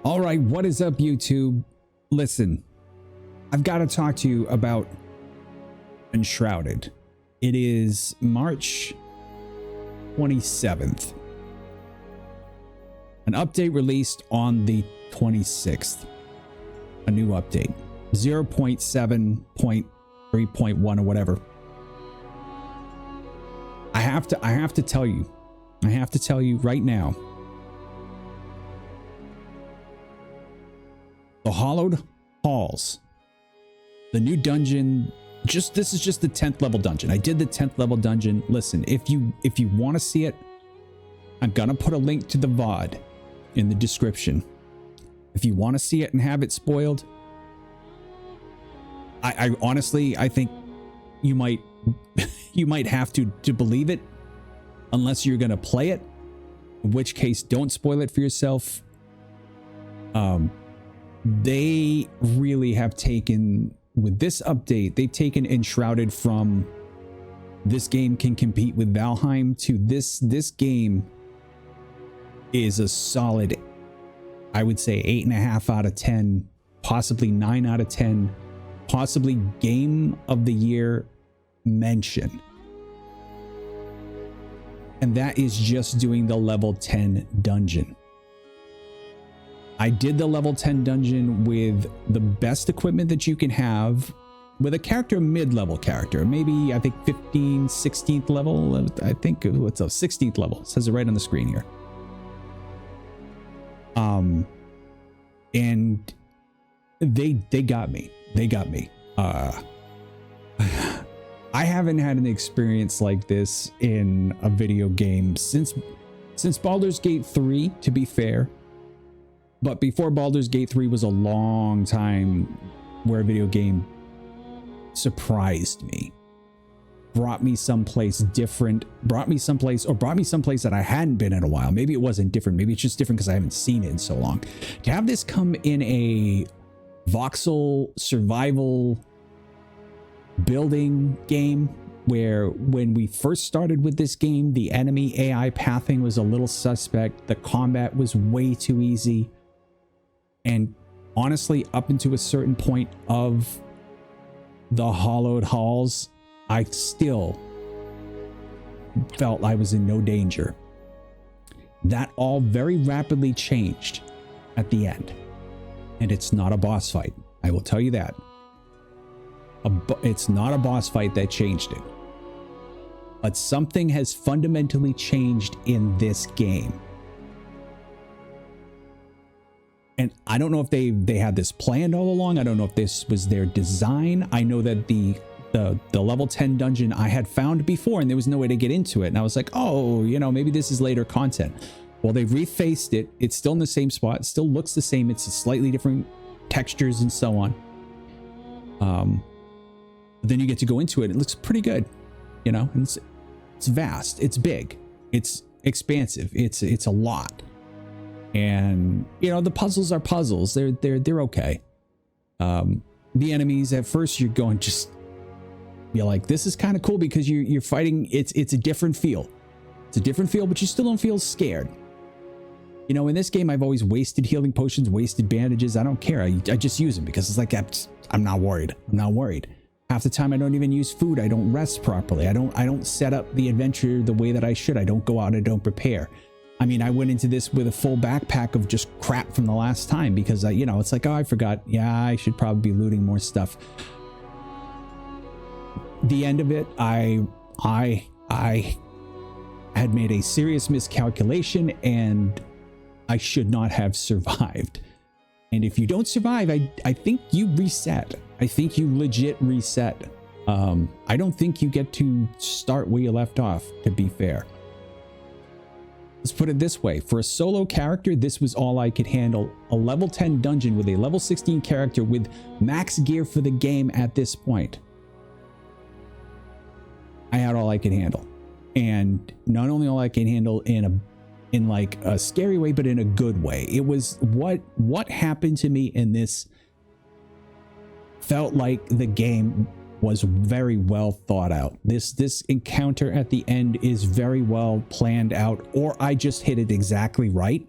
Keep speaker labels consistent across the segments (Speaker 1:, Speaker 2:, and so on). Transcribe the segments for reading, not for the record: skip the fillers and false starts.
Speaker 1: All right, what is up, YouTube? Listen, I've got to talk to you about Enshrouded. It is March 27th. An update released on the 26th. A new update. 0.7.3.1 or whatever. I have to tell you right now. The Hollowed Halls, the new dungeon, this is just the 10th level dungeon. I did the 10th level dungeon. Listen, if you want to see it, I'm gonna put a link to the VOD in the description. If you want to see it and have it spoiled, I honestly, I think you might have to believe it unless you're gonna play it, in which case don't spoil it for yourself. They really have taken, with this update, they've taken Enshrouded from this game can compete with Valheim to this game is a solid, I would say 8.5 out of 10, possibly 9 out of 10, possibly game of the year mention. And that is just doing the level 10 dungeon. I did the level 10 dungeon with the best equipment that you can have, with a character, mid-level character, maybe I think 15th, 16th level. I think what's up, 16th level. It says it right on the screen here. And they got me. I haven't had an experience like this in a video game since Baldur's Gate 3, to be fair. But before Baldur's Gate 3 was a long time where a video game surprised me. Brought me someplace different, brought me someplace that I hadn't been in a while. Maybe it wasn't different. Maybe it's just different because I haven't seen it in so long. To have this come in a voxel survival building game where when we first started with this game, the enemy AI pathing was a little suspect. The combat was way too easy. And honestly, up into a certain point of the Hollowed Halls, I still felt I was in no danger. That all very rapidly changed at the end. And it's not a boss fight. I will tell you that. It's not a boss fight that changed it. But something has fundamentally changed in this game. And I don't know if they had this planned all along. I don't know if this was their design. I know that the level 10 dungeon I had found before and there was no way to get into it. And I was like, oh, you know, maybe this is later content. Well, they've refaced it. It's still in the same spot. It still looks the same. It's a slightly different textures and so on. Then you get to go into it. It looks pretty good, you know, and it's vast. It's big. It's expansive. It's a lot. And you know, the puzzles are puzzles. They're okay. The enemies at first you're going you're like, this is kind of cool because you're fighting. It's a different feel. It's a different feel, but you still don't feel scared. You know, in this game, I've always wasted healing potions, wasted bandages. I don't care. I just use them because it's like I'm not worried. I'm not worried. Half the time I don't even use food. I don't rest properly. I don't set up the adventure the way that I should. I don't go out and I don't prepare. I mean, I went into this with a full backpack of just crap from the last time because you know, it's like, oh, I forgot. Yeah, I should probably be looting more stuff. The end of it, I had made a serious miscalculation and I should not have survived. And if you don't survive, I think you reset. I think you legit reset. I don't think you get to start where you left off, to be fair. Let's put it this way. For a solo character, this was all I could handle. A level 10 dungeon with a level 16 character with max gear for the game at this point. I had all I could handle. And not only all I can handle in like a scary way, but in a good way. It was what happened to me in this felt like the game was very well thought out. This encounter at the end is very well planned out, or I just hit it exactly right.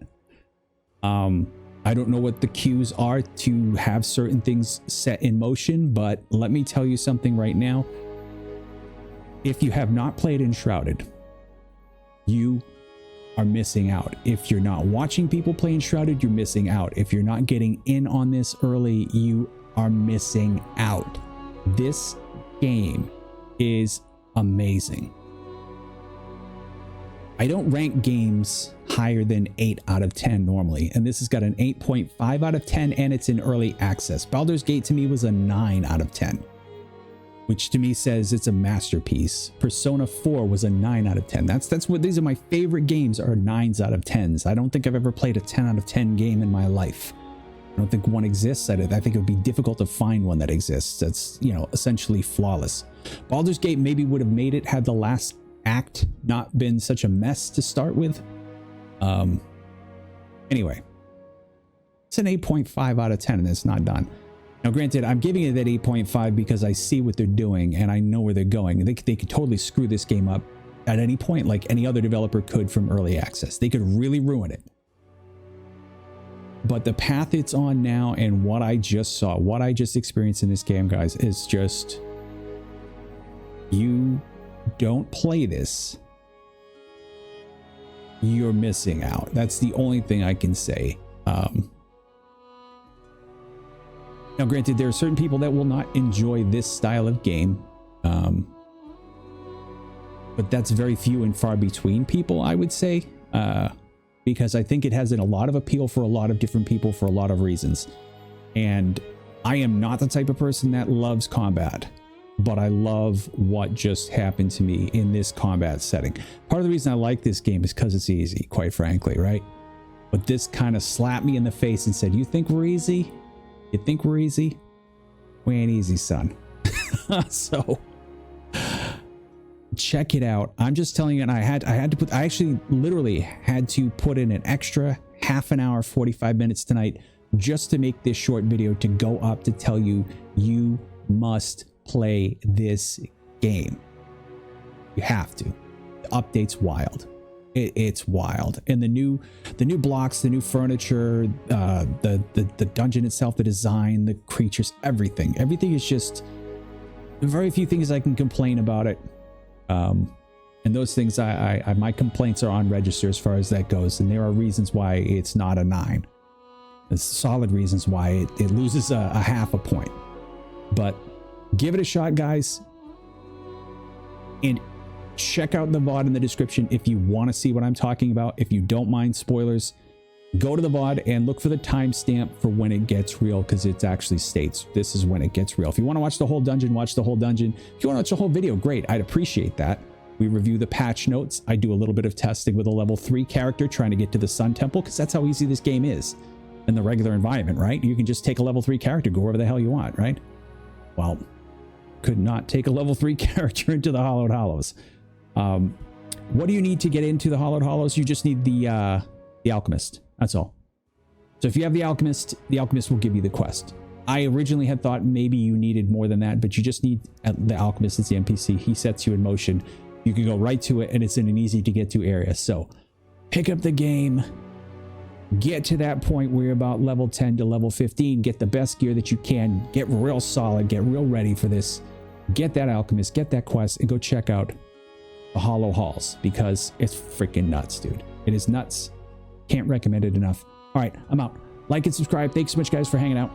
Speaker 1: I I don't know what the cues are to have certain things set in motion, but let me tell you something right now. If you have not played Enshrouded, you are missing out. If you're not watching people play Enshrouded, you're missing out. If you're not getting in on this early, you are missing out. This game is amazing. I don't rank games higher than 8 out of 10 normally, and this has got an 8.5 out of 10, and it's in early access. Baldur's Gate to me was a 9 out of 10, which to me says it's a masterpiece. Persona 4 was a 9 out of 10. That's what these are my favorite games, are 9s out of 10s. I don't think I've ever played a 10 out of 10 game in my life. I don't think one exists. I think it would be difficult to find one that exists. That's, you know, essentially flawless. Baldur's Gate maybe would have made it had the last act not been such a mess to start with. Anyway, it's an 8.5 out of 10 and it's not done. Now granted, I'm giving it that 8.5 because I see what they're doing and I know where they're going. They could totally screw this game up at any point, like any other developer could from early access. They could really ruin it. But the path it's on now and what I just saw, what I just experienced in this game, guys, is just, you don't play this, you're missing out. That's the only thing I can say. Now granted, there are certain people that will not enjoy this style of game, but that's very few and far between people, I would say, because I think it has a lot of appeal for a lot of different people for a lot of reasons. And I am not the type of person that loves combat, but I love what just happened to me in this combat setting. Part of the reason I like this game is because it's easy, quite frankly, right? But this kind of slapped me in the face and said, you think we're easy? You think we're easy? We ain't easy, son. So check it out. I'm just telling you, and I actually literally had to put in an extra half an hour, 45 minutes tonight just to make this short video to go up to tell you, you must play this game. You have to. The update's wild. It's wild. And the new blocks, the new furniture, the dungeon itself, the design, the creatures, everything is just, very few things I can complain about it. And those things, my complaints are on register as far as that goes. And there are reasons why it's not a 9. There's solid reasons why it loses a half a point. But give it a shot, guys. And check out the VOD in the description if you want to see what I'm talking about. If you don't mind spoilers, go to the VOD and look for the timestamp for when it gets real, because it actually states this is when it gets real. If you want to watch the whole dungeon, watch the whole dungeon. If you want to watch the whole video, great. I'd appreciate that. We review the patch notes. I do a little bit of testing with a level 3 character trying to get to the Sun Temple, because that's how easy this game is in the regular environment, right? You can just take a level 3 character, go wherever the hell you want, right? Well, could not take a level 3 character into the Hollowed Hollows. What do you need to get into the Hollowed Hollows? You just need the Alchemist. That's all. So if you have the Alchemist will give you the quest. I originally had thought maybe you needed more than that, but you just need the Alchemist. It's the NPC. He sets you in motion. You can go right to it, and it's in an easy to get to area. So pick up the game, get to that point where you're about level 10 to level 15, get the best gear that you can, get real solid, get real ready for this, get that Alchemist, get that quest, and go check out the Hollow Halls, because it's freaking nuts, dude. It is nuts. Can't recommend it enough. All right, I'm out. Like and subscribe. Thanks so much, guys, for hanging out.